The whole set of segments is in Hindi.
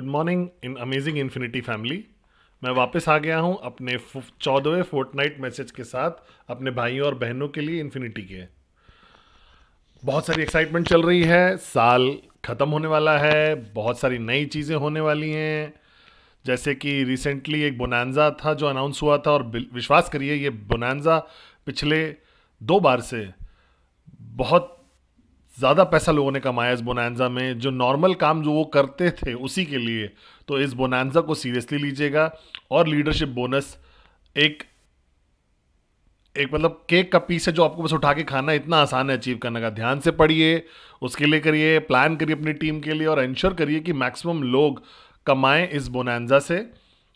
मॉर्निंग इन अमेजिंग इन्फिनिटी फैमिली। मैं वापस आ गया हूं अपने 14वें फोर्टनाइट मैसेज के साथ अपने भाइयों और बहनों के लिए इन्फिनिटी के। बहुत सारी एक्साइटमेंट चल रही है, साल ख़त्म होने वाला है, बहुत सारी नई चीज़ें होने वाली हैं। जैसे कि रिसेंटली एक बोनांजा था जो अनाउंस हुआ था, और विश्वास करिए ये बोनांजा पिछले 2 बार से बहुत ज़्यादा पैसा लोगों ने कमाया इस बोनांजा में। जो नॉर्मल काम जो वो करते थे उसी के लिए, तो इस बोनांजा को सीरियसली लीजिएगा। और लीडरशिप बोनस एक एक मतलब केक का पीस है जो आपको बस उठा के खाना है, इतना आसान है अचीव करने का। ध्यान से पढ़िए, उसके लिए करिए, प्लान करिए अपनी टीम के लिए, और इंश्योर करिए कि मैक्सिमम लोग कमाएं इस बोनांजा से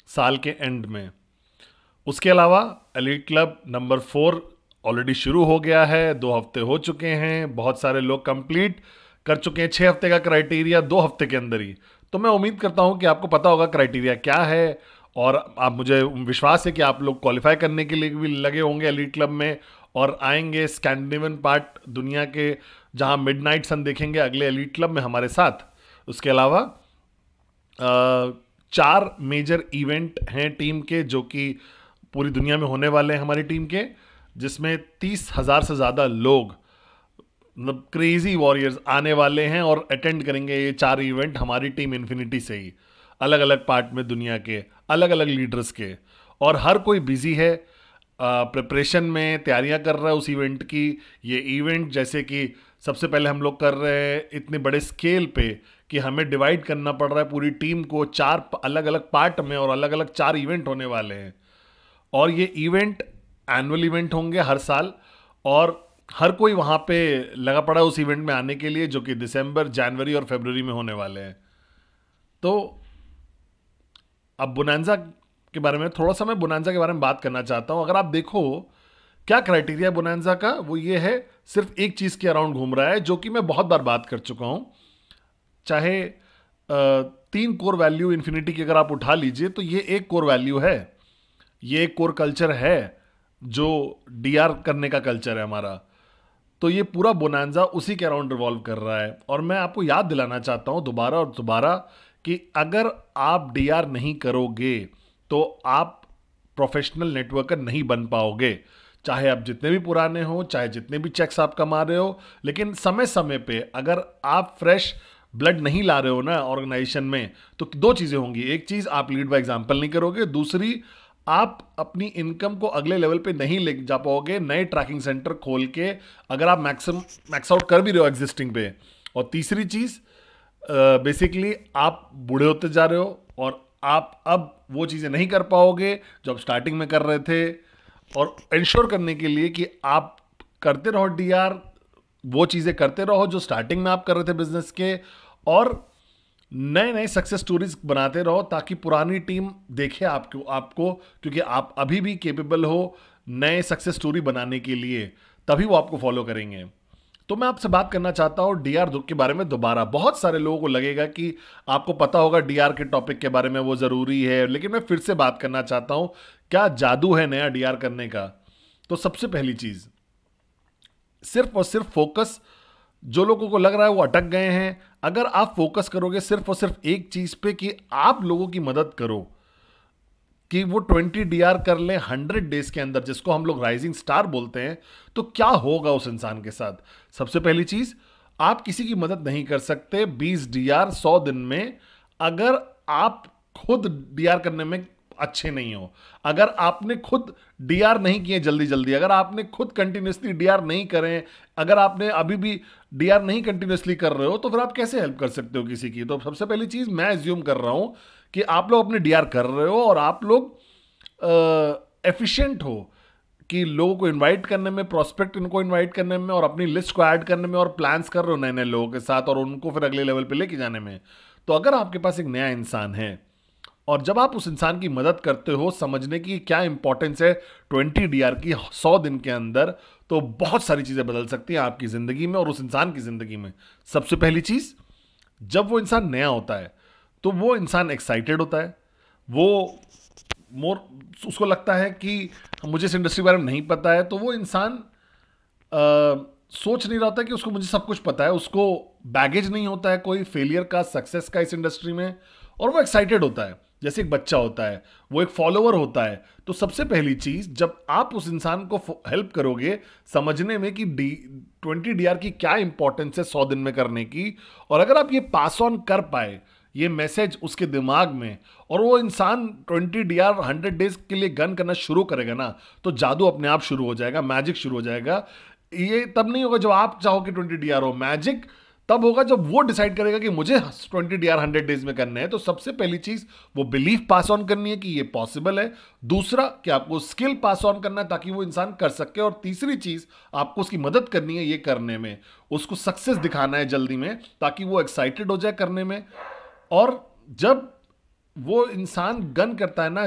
साल के एंड में। उसके अलावा एलीट क्लब नंबर 4 ऑलरेडी शुरू हो गया है, 2 हफ्ते हो चुके हैं, बहुत सारे लोग कंप्लीट कर चुके हैं 6 हफ्ते का क्राइटेरिया 2 हफ्ते के अंदर ही। तो मैं उम्मीद करता हूं कि आपको पता होगा क्राइटेरिया क्या है, और आप, मुझे विश्वास है कि आप लोग क्वालिफाई करने के लिए भी लगे होंगे एलीट क्लब में, और आएंगे स्कैंडिनेवियन पार्ट दुनिया के जहां मिडनाइट सन देखेंगे अगले एलीट क्लब में हमारे साथ। उसके अलावा 4 मेजर इवेंट हैं टीम के जो कि पूरी दुनिया में होने वाले हैं हमारी टीम के, जिसमें 30,000 से ज़्यादा लोग, मतलब क्रेजी वॉरियर्स आने वाले हैं और अटेंड करेंगे ये 4 इवेंट हमारी टीम इन्फिनिटी से ही, अलग अलग पार्ट में दुनिया के, अलग अलग लीडर्स के। और हर कोई बिजी है, प्रिपरेशन में तैयारियां कर रहा है उस इवेंट की। ये इवेंट जैसे कि सबसे पहले हम लोग कर रहे हैं इतने बड़े स्केल पे कि हमें डिवाइड करना पड़ रहा है पूरी टीम को 4 अलग अलग पार्ट में, और अलग अलग 4 इवेंट होने वाले हैं। और ये इवेंट एनुअल इवेंट होंगे हर साल, और हर कोई वहाँ पे लगा पड़ा है उस इवेंट में आने के लिए, जो कि दिसंबर, जनवरी और फरवरी में होने वाले हैं। तो अब बोनांजा के बारे में थोड़ा सा, मैं बोनांजा के बारे में बात करना चाहता हूँ। अगर आप देखो क्या क्राइटेरिया है बोनांजा का, वो ये है, सिर्फ एक चीज़ के अराउंड घूम रहा है, जो कि मैं बहुत बार बात कर चुका हूँ। चाहे 3 कोर वैल्यू इन्फिनिटी की अगर आप उठा लीजिए, तो ये एक कोर वैल्यू है, ये एक कोर कल्चर है जो डीआर करने का कल्चर है हमारा। तो ये पूरा बोनांजा उसी के अराउंड रिवॉल्व कर रहा है। और मैं आपको याद दिलाना चाहता हूँ दोबारा और दोबारा कि अगर आप डीआर नहीं करोगे तो आप प्रोफेशनल नेटवर्कर नहीं बन पाओगे, चाहे आप जितने भी पुराने हो, चाहे जितने भी चेक्स आप कमा रहे हो। लेकिन समय समय पे अगर आप फ्रेश ब्लड नहीं ला रहे हो ना ऑर्गेनाइजेशन में, तो 2 चीज़ें होंगी। एक चीज़, आप लीड बाय एग्जाम्पल नहीं करोगे, दूसरी, आप अपनी इनकम को अगले लेवल पे नहीं ले जा पाओगे नए ट्रैकिंग सेंटर खोल के, अगर आप मैक्स आउट कर भी रहे हो एग्जिस्टिंग पे। और तीसरी चीज़, बेसिकली आप बूढ़े होते जा रहे हो, और आप अब वो चीज़ें नहीं कर पाओगे जो आप स्टार्टिंग में कर रहे थे। और इंश्योर करने के लिए कि आप करते रहो डीआर, वो चीज़ें करते रहो जो स्टार्टिंग में आप कर रहे थे बिजनेस के, और नए नए सक्सेस स्टोरीज बनाते रहो, ताकि पुरानी टीम देखे आपको, क्योंकि आप अभी भी केपेबल हो नए सक्सेस स्टोरी बनाने के लिए, तभी वो आपको फॉलो करेंगे। तो मैं आपसे बात करना चाहता हूँ डीआर के बारे में दोबारा। बहुत सारे लोगों को लगेगा कि आपको पता होगा डीआर के टॉपिक के बारे में, वो ज़रूरी है, लेकिन मैं फिर से बात करना चाहता हूँ, क्या जादू है नया डीआर करने का। तो सबसे पहली चीज़, सिर्फ और सिर्फ फोकस। जो लोगों को लग रहा है वो अटक गए हैं, अगर आप फोकस करोगे सिर्फ और सिर्फ एक चीज पे कि आप लोगों की मदद करो कि वो 20 डीआर कर लें 100 डेज के अंदर, जिसको हम लोग राइजिंग स्टार बोलते हैं, तो क्या होगा उस इंसान के साथ। सबसे पहली चीज, आप किसी की मदद नहीं कर सकते 20 डीआर 100 दिन में अगर आप खुद डीआर करने में अच्छे नहीं हो। अगर आपने खुद डीआर नहीं किए जल्दी जल्दी, अगर आपने खुद कंटिन्यूसली डीआर नहीं करें, अगर आपने अभी भी डीआर नहीं कंटिन्यूसली कर रहे हो, तो फिर आप कैसे हेल्प कर सकते हो किसी की। तो सबसे पहली चीज मैं एज्यूम कर रहा हूं कि आप लोग अपने डीआर कर रहे हो, और आप लोग एफिशिएंट हो कि लोगों को इनवाइट करने में, प्रोस्पेक्ट इनको इनवाइट करने में, और अपनी लिस्ट को ऐड करने में, और प्लान्स कर रहे हो नए नए लोगों के साथ, और उनको फिर अगले लेवल पे लेके जाने में। तो अगर आपके पास एक नया इंसान है, और जब आप उस इंसान की मदद करते हो समझने की क्या इंपॉर्टेंस है 20 डीआर की 100 दिन के अंदर, तो बहुत सारी चीजें बदल सकती हैं आपकी जिंदगी में और उस इंसान की जिंदगी में। सबसे पहली चीज, जब वो इंसान नया होता है तो वो इंसान एक्साइटेड होता है, वो मोर, उसको लगता है कि मुझे इस इंडस्ट्री के बारे में नहीं पता है, तो वो इंसान सोच नहीं रहा होता कि उसको मुझे सब कुछ पता है, उसको बैगेज नहीं होता है कोई फेलियर का, सक्सेस का इस इंडस्ट्री में। और वो एक्साइटेड होता है जैसे एक बच्चा होता है, वो एक फॉलोअर होता है। तो सबसे पहली चीज, जब आप उस इंसान को हेल्प करोगे समझने में कि 20 DR की क्या इंपॉर्टेंस है 100 दिन में करने की, और अगर आप ये पास ऑन कर पाए ये मैसेज उसके दिमाग में, और वो इंसान 20 DR 100 डेज के लिए गन करना शुरू करेगा ना, तो जादू अपने आप शुरू हो जाएगा, मैजिक शुरू हो जाएगा। ये तब नहीं होगा जब आप चाहोगे 20 DR हो, मैजिक तब होगा जब वो डिसाइड करेगा कि मुझे 20 DR 100 डेज में करने हैं। तो सबसे पहली चीज वो बिलीफ पास ऑन करनी है कि ये पॉसिबल है। दूसरा कि आपको स्किल पास ऑन करना है ताकि वो इंसान कर सके। और तीसरी चीज आपको उसकी मदद करनी है ये करने में, उसको सक्सेस दिखाना है जल्दी में ताकि वो एक्साइटेड हो जाए करने में। और जब वो इंसान गन करता है ना,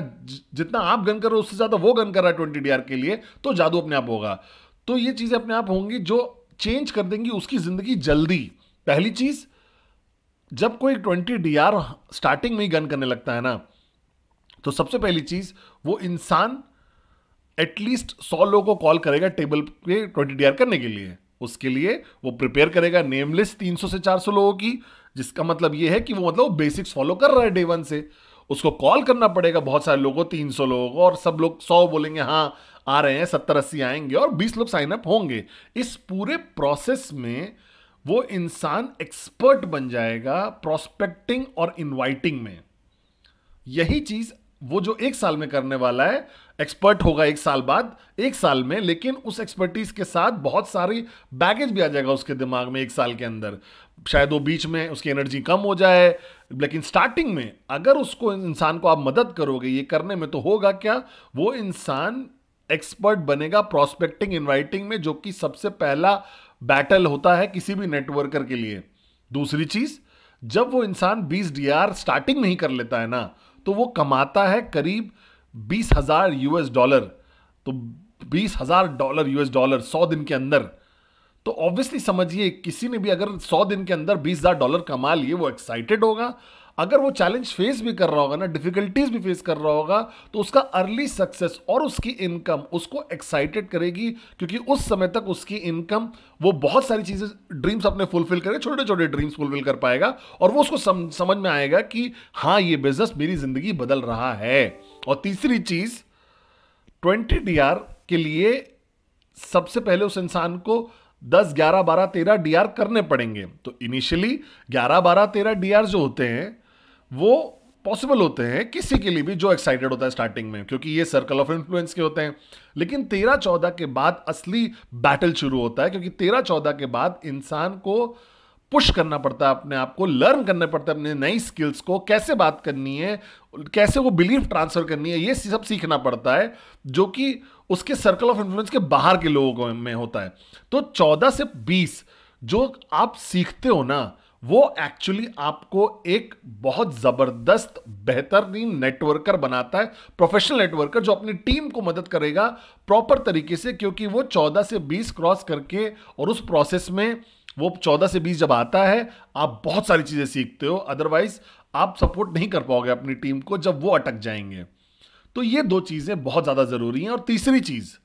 जितना आप गन कर रहे हो उससे ज्यादा वो गन कर रहा है 20 DR के लिए, तो जादू अपने आप होगा। तो ये चीजें अपने आप होंगी जो चेंज कर देंगी उसकी जिंदगी जल्दी। पहली चीज, जब कोई 20 DR स्टार्टिंग में ही गन करने लगता है ना, तो सबसे पहली चीज वो इंसान एटलीस्ट 100 लोगों को कॉल करेगा टेबल पे 20 DR करने के लिए। उसके लिए वो प्रिपेयर करेगा नेम लिस्ट 300 से 400 लोगों की, जिसका मतलब ये है कि वो मतलब बेसिक्स फॉलो कर रहा है डे 1 से। उसको कॉल करना पड़ेगा बहुत सारे लोगों को, 300 लोगों को, और सब लोग 100 बोलेंगे हाँ आ रहे हैं, 70-80 आएंगे और 20 लोग साइन अप होंगे। इस पूरे प्रोसेस में वो इंसान एक्सपर्ट बन जाएगा प्रोस्पेक्टिंग और इनवाइटिंग में। यही चीज वो जो 1 साल में करने वाला है, एक्सपर्ट होगा 1 साल बाद, 1 साल में, लेकिन उस एक्सपर्टीज के साथ बहुत सारी बैगेज भी आ जाएगा उसके दिमाग में 1 साल के अंदर। शायद वो बीच में उसकी एनर्जी कम हो जाए, लेकिन स्टार्टिंग में अगर उसको इंसान को आप मदद करोगे ये करने में, तो होगा क्या, वो इंसान एक्सपर्ट बनेगा प्रोस्पेक्टिंग इनवाइटिंग में, जो कि सबसे पहला बैटल होता है किसी भी नेटवर्कर के लिए। दूसरी चीज, जब वो इंसान 20 DR स्टार्टिंग में ही कर लेता है ना, तो वो कमाता है करीब $20,000। तो $20,000 100 दिन के अंदर। तो ऑब्वियसली समझिए किसी ने भी अगर 100 दिन के अंदर $20,000 कमा लिए, वो एक्साइटेड होगा। अगर वो चैलेंज फेस भी कर रहा होगा ना, डिफिकल्टीज भी फेस कर रहा होगा, तो उसका अर्ली सक्सेस और उसकी इनकम उसको एक्साइटेड करेगी, क्योंकि उस समय तक उसकी इनकम, वो बहुत सारी चीजें ड्रीम्स अपने फुलफिल करेगा, छोटे छोटे ड्रीम्स फुलफिल कर पाएगा, और वो उसको समझ में आएगा कि हाँ ये बिजनेस मेरी जिंदगी बदल रहा है। और तीसरी चीज, 20 DR के लिए सबसे पहले उस इंसान को 10, 11, 12, 13 DR करने पड़ेंगे। तो इनिशियली 11, 12, 13 DR जो होते हैं वो पॉसिबल होते हैं किसी के लिए भी जो एक्साइटेड होता है स्टार्टिंग में, क्योंकि ये सर्कल ऑफ इन्फ्लुएंस के होते हैं। लेकिन 13-14 के बाद असली बैटल शुरू होता है, क्योंकि 13-14 के बाद इंसान को पुश करना पड़ता है, अपने आप को लर्न करना पड़ता है, अपने नई स्किल्स को, कैसे बात करनी है, कैसे वो बिलीफ ट्रांसफर करनी है, ये सब सीखना पड़ता है, जो कि उसके सर्कल ऑफ इन्फ्लुएंस के बाहर के लोगों में होता है। तो 14 से 20 जो आप सीखते हो ना, वो एक्चुअली आपको एक बहुत जबरदस्त बेहतरीन नेटवर्कर बनाता है, प्रोफेशनल नेटवर्कर, जो अपनी टीम को मदद करेगा प्रॉपर तरीके से, क्योंकि वो 14 से 20 क्रॉस करके, और उस प्रोसेस में वो 14 से 20 जब आता है, आप बहुत सारी चीजें सीखते हो। अदरवाइज आप सपोर्ट नहीं कर पाओगे अपनी टीम को जब वो अटक जाएंगे। तो ये 2 चीजें बहुत ज्यादा जरूरी हैं। और तीसरी चीज,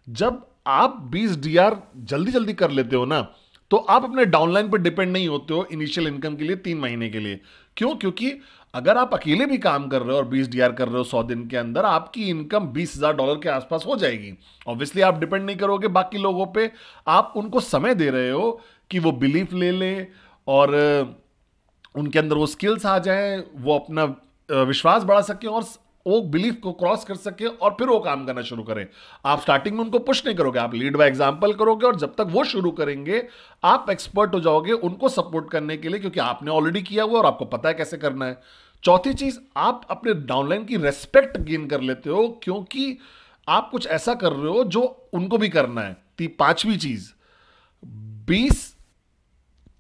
जब आप 20 DR जल्दी जल्दी कर लेते हो ना, तो आप अपने डाउनलाइन पर डिपेंड नहीं होते हो इनिशियल इनकम के लिए 3 महीने के लिए। क्यों? क्योंकि अगर आप अकेले भी काम कर रहे हो और 20 DR कर रहे हो 100 दिन के अंदर, आपकी इनकम $20,000 के आसपास हो जाएगी। ऑब्वियसली आप डिपेंड नहीं करोगे बाकी लोगों पे, आप उनको समय दे रहे हो कि वो बिलीफ ले लें और उनके अंदर वो स्किल्स आ जाएं, वो अपना विश्वास बढ़ा सकें और वो बिलीफ को क्रॉस कर सके, और फिर वो काम करना शुरू करें। आप स्टार्टिंग में उनको पुश नहीं करोगे, आप लीड बाय एग्जांपल करोगे, और जब तक वो शुरू करेंगे आप एक्सपर्ट हो जाओगे उनको सपोर्ट करने के लिए, क्योंकि आपने ऑलरेडी किया हुआ और आपको पता है कैसे करना है। चौथी चीज, आप अपने डाउनलाइन की रेस्पेक्ट गेन कर लेते हो, क्योंकि आप कुछ ऐसा कर रहे हो जो उनको भी करना है। 5वीं चीज, 20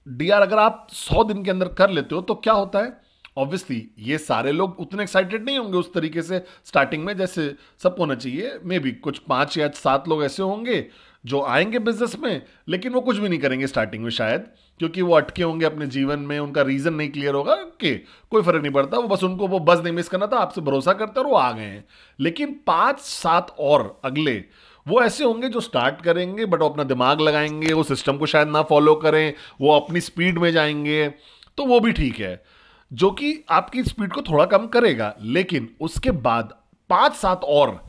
DR अगर आप 100 दिन के अंदर कर लेते हो तो क्या होता है, ऑब्वियसली ये सारे लोग उतने एक्साइटेड नहीं होंगे उस तरीके से स्टार्टिंग में जैसे सबको होना चाहिए। मे बी कुछ 5 या 7 लोग ऐसे होंगे जो आएंगे बिजनेस में, लेकिन वो कुछ भी नहीं करेंगे स्टार्टिंग में शायद, क्योंकि वो अटके होंगे अपने जीवन में, उनका रीजन नहीं क्लियर होगा कि कोई फर्क नहीं पड़ता, वो बस उनको वो बस नहीं मिस करना था, आपसे भरोसा करते और वो आ गए हैं। लेकिन 5-7 और अगले वो ऐसे होंगे जो स्टार्ट करेंगे बट वो अपना दिमाग लगाएंगे, वो सिस्टम को शायद ना फॉलो करें, वो अपनी स्पीड में जाएंगे, तो वो भी ठीक है। जो कि आपकी स्पीड को थोड़ा कम करेगा, लेकिन उसके बाद 5-7 और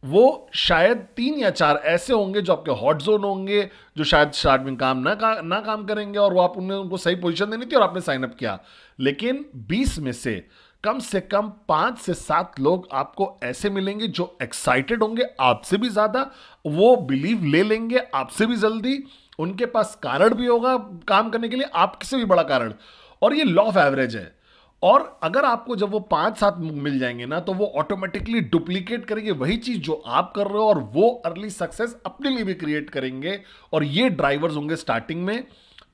वो शायद 3 या 4 ऐसे होंगे जो आपके हॉट जोन होंगे, जो शायद स्टार्ट में काम ना काम करेंगे, और वो आप उनको सही पोजीशन देनी थी और आपने साइन अप किया। लेकिन 20 में से कम 5 से 7 लोग आपको ऐसे मिलेंगे जो एक्साइटेड होंगे आपसे भी ज्यादा, वो बिलीव ले लेंगे आपसे भी जल्दी, उनके पास कारण भी होगा काम करने के लिए, आपसे भी बड़ा कारण। और ये लॉ ऑफ एवरेज है। और अगर आपको जब वो 5-7 मिल जाएंगे ना, तो वो ऑटोमेटिकली डुप्लीकेट करेंगे वही चीज जो आप कर रहे हो, और वो अर्ली सक्सेस अपने लिए भी क्रिएट करेंगे। और ये ड्राइवर्स होंगे स्टार्टिंग में।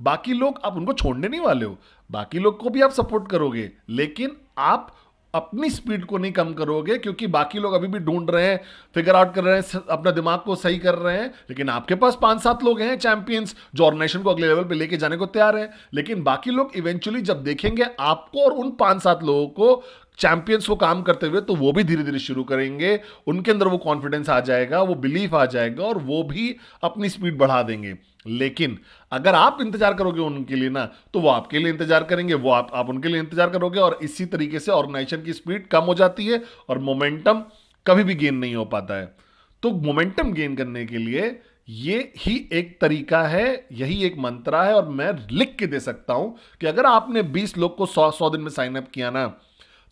बाकी लोग आप उनको छोड़ने नहीं वाले हो, बाकी लोग को भी आप सपोर्ट करोगे, लेकिन आप अपनी स्पीड को नहीं कम करोगे, क्योंकि बाकी लोग अभी भी ढूंढ रहे हैं, फिगर आउट कर रहे हैं, अपना दिमाग को सही कर रहे हैं। लेकिन आपके पास 5-7 लोग हैं चैंपियंस जो ऑर्गेनाइजेशन को अगले लेवल पे लेके जाने को तैयार हैं। लेकिन बाकी लोग इवेंचुअली जब देखेंगे आपको और उन 5-7 लोगों को, चैंपियंस को काम करते हुए, तो वो भी धीरे धीरे शुरू करेंगे, उनके अंदर वो कॉन्फिडेंस आ जाएगा, वो बिलीफ आ जाएगा, और वो भी अपनी स्पीड बढ़ा देंगे। लेकिन अगर आप इंतजार करोगे उनके लिए ना, तो वो आपके लिए इंतजार करेंगे, वो आप उनके लिए इंतजार करोगे, और इसी तरीके से ऑर्गेनाइजेशन की स्पीड कम हो जाती है और मोमेंटम कभी भी गेन नहीं हो पाता है। तो मोमेंटम गेन करने के लिए ये ही एक तरीका है, यही एक मंत्र है। और मैं लिख के दे सकता हूं कि अगर आपने 20 लोग को 100 दिन में साइन अप किया ना,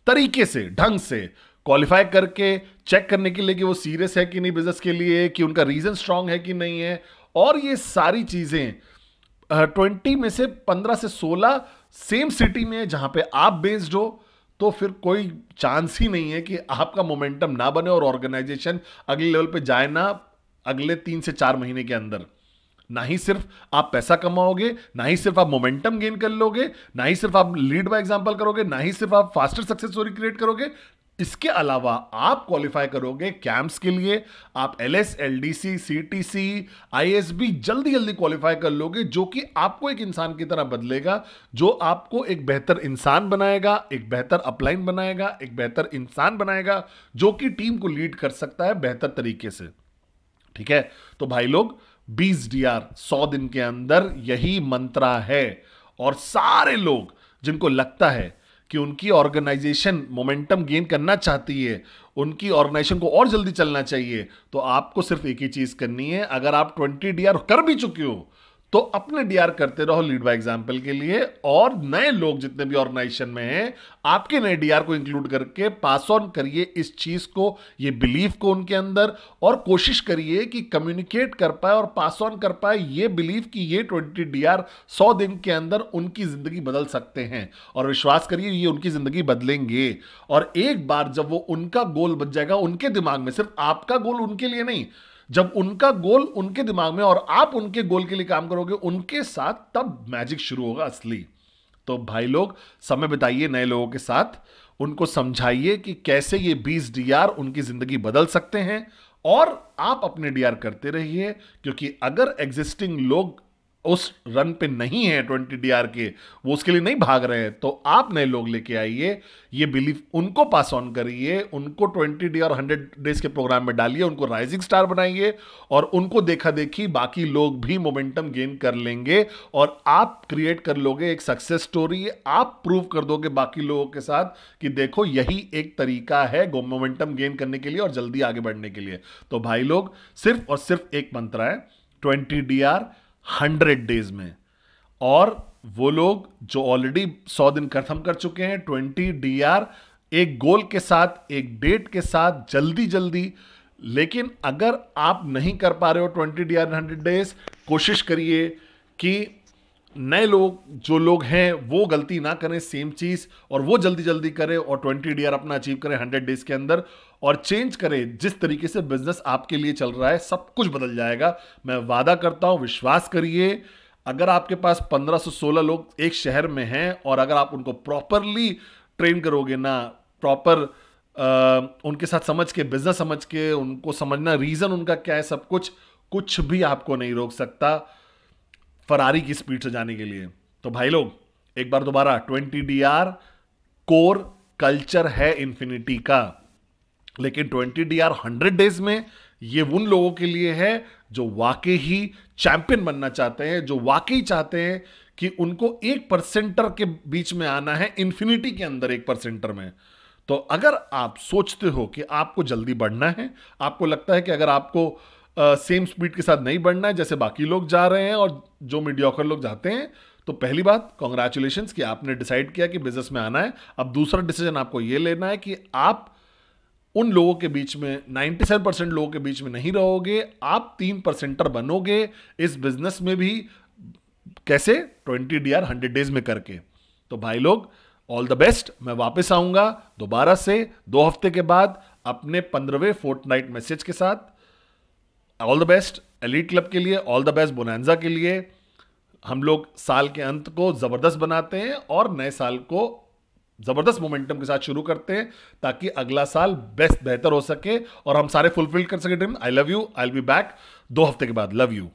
तरीके से, ढंग से क्वालिफाई करके, चेक करने के लिए कि वो सीरियस है कि नहीं बिजनेस के लिए, कि उनका रीजन स्ट्रांग है कि नहीं है, और ये सारी चीजें 20 में से 15 से 16 सेम सिटी में जहां पे आप बेस्ड हो, तो फिर कोई चांस ही नहीं है कि आपका मोमेंटम ना बने और ऑर्गेनाइजेशन अगले लेवल पे जाए ना अगले 3 से 4 महीने के अंदर। ना ही सिर्फ आप पैसा कमाओगे, ना ही सिर्फ आप मोमेंटम गेन कर लोगे, ना ही सिर्फ आप लीड बाय एग्जांपल करोगे, ना ही सिर्फ आप फास्टर सक्सेस स्टोरी क्रिएट करोगे, इसके अलावा आप क्वालिफाई करोगे कैंप्स के लिए। आप एलएस, एलडीसी, सीटीसी, आईएसबी जल्दी जल्दी क्वालिफाई कर लोगे, जो कि आपको एक इंसान की तरह बदलेगा, जो आपको एक बेहतर इंसान बनाएगा, एक बेहतर अपलाइन बनाएगा, एक बेहतर इंसान बनाएगा, जो कि टीम को लीड कर सकता है बेहतर तरीके से। ठीक है, तो भाई लोग 20 डीआर 100 दिन के अंदर, यही मंत्रा है। और सारे लोग जिनको लगता है कि उनकी ऑर्गेनाइजेशन मोमेंटम गेन करना चाहती है, उनकी ऑर्गेनाइजेशन को और जल्दी चलना चाहिए, तो आपको सिर्फ एक ही चीज करनी है। अगर आप 20 डीआर कर भी चुके हो, तो अपने डीआर करते रहो लीड बाय एग्जांपल के लिए, और नए लोग जितने भी ऑर्गेनाइजेशन में हैं, आपके नए डीआर को इंक्लूड करके पास ऑन करिए इस चीज को, ये बिलीफ को उनके अंदर, और कोशिश करिए कि कम्युनिकेट कर पाए और पास ऑन कर पाए ये बिलीफ कि ये 20 डीआर 100 दिन के अंदर उनकी जिंदगी बदल सकते हैं। और विश्वास करिए, ये उनकी जिंदगी बदलेंगे। और एक बार जब वो उनका गोल बच जाएगा उनके दिमाग में, सिर्फ आपका गोल उनके लिए नहीं, जब उनका गोल उनके दिमाग में और आप उनके गोल के लिए काम करोगे उनके साथ, तब मैजिक शुरू होगा असली। तो भाई लोग, समय बिताइए नए लोगों के साथ, उनको समझाइए कि कैसे ये 20 डीआर उनकी जिंदगी बदल सकते हैं, और आप अपने डीआर करते रहिए। क्योंकि अगर एग्जिस्टिंग लोग उस रन पे नहीं है 20 डीआर के, वो उसके लिए नहीं भाग रहे हैं, तो आप नए लोग लेके आइए, ये बिलीफ उनको पास ऑन करिए, उनको 20 डीआर 100 डेज के प्रोग्राम में डालिए, उनको राइजिंग स्टार बनाइए, और उनको देखा देखी बाकी लोग भी मोमेंटम गेन कर लेंगे, और आप क्रिएट कर लोगे एक सक्सेस स्टोरी। आप प्रूव कर दोगे बाकी लोगों के साथ कि देखो, यही एक तरीका है मोमेंटम गेन करने के लिए और जल्दी आगे बढ़ने के लिए। तो भाई लोग, सिर्फ और सिर्फ एक मंत्र है, 20 डीआर 100 डेज में। और वो लोग जो ऑलरेडी 100 दिन खत्म कर चुके हैं, 20 डीआर एक गोल के साथ, एक डेट के साथ, जल्दी जल्दी। लेकिन अगर आप नहीं कर पा रहे हो 20 डीआर 100 डेज, कोशिश करिए कि नए लोग जो लोग हैं वो गलती ना करें सेम चीज, और वो जल्दी जल्दी करें और 20 डीआर अपना अचीव करें 100 डेज के अंदर, और चेंज करें जिस तरीके से बिजनेस आपके लिए चल रहा है, सब कुछ बदल जाएगा। मैं वादा करता हूं, विश्वास करिए। अगर आपके पास 15 से 16 लोग एक शहर में हैं, और अगर आप उनको प्रॉपरली ट्रेन करोगे ना, प्रॉपर उनके साथ समझ के, बिजनेस समझ के, उनको समझना रीजन उनका क्या है, सब कुछ भी आपको नहीं रोक सकता फरारी की स्पीड से जाने के लिए। तो भाई लोग, एक बार दोबारा, 20 डीआर कोर कल्चर है इन्फिनिटी का, लेकिन 20 डीआर 100 डेज में ये उन लोगों के लिए है जो वाकई ही चैंपियन बनना चाहते हैं, जो वाकई चाहते हैं कि उनको एक परसेंटर के बीच में आना है, इन्फिनिटी के अंदर एक परसेंटर में। तो अगर आप सोचते हो कि आपको जल्दी बढ़ना है, आपको लगता है कि अगर आपको सेम स्पीड के साथ नहीं बढ़ना है जैसे बाकी लोग जा रहे हैं और जो मीडियोकर लोग जाते हैं, तो पहली बात कॉन्ग्रेचुलेशंस कि आपने डिसाइड किया कि बिजनेस में आना है। अब दूसरा डिसीजन आपको यह लेना है कि आप उन लोगों के बीच में 97% लोगों के बीच में नहीं रहोगे, आप 3%er बनोगे इस बिजनेस में भी। कैसे? 20 DR 100 डेज में करके। तो भाई लोग, ऑल द बेस्ट। मैं वापस आऊंगा दोबारा से 2 हफ्ते के बाद अपने 15वें फोर्टनाइट मैसेज के साथ। All the best elite club के लिए, ऑल द बेस्ट बोनांजा के लिए। हम लोग साल के अंत को जबरदस्त बनाते हैं और नए साल को जबरदस्त मोमेंटम के साथ शुरू करते हैं, ताकि अगला साल बेस्ट बेहतर हो सके और हम सारे फुलफिल कर सके dream. I love you, I will be back 2 हफ्ते के बाद। Love you.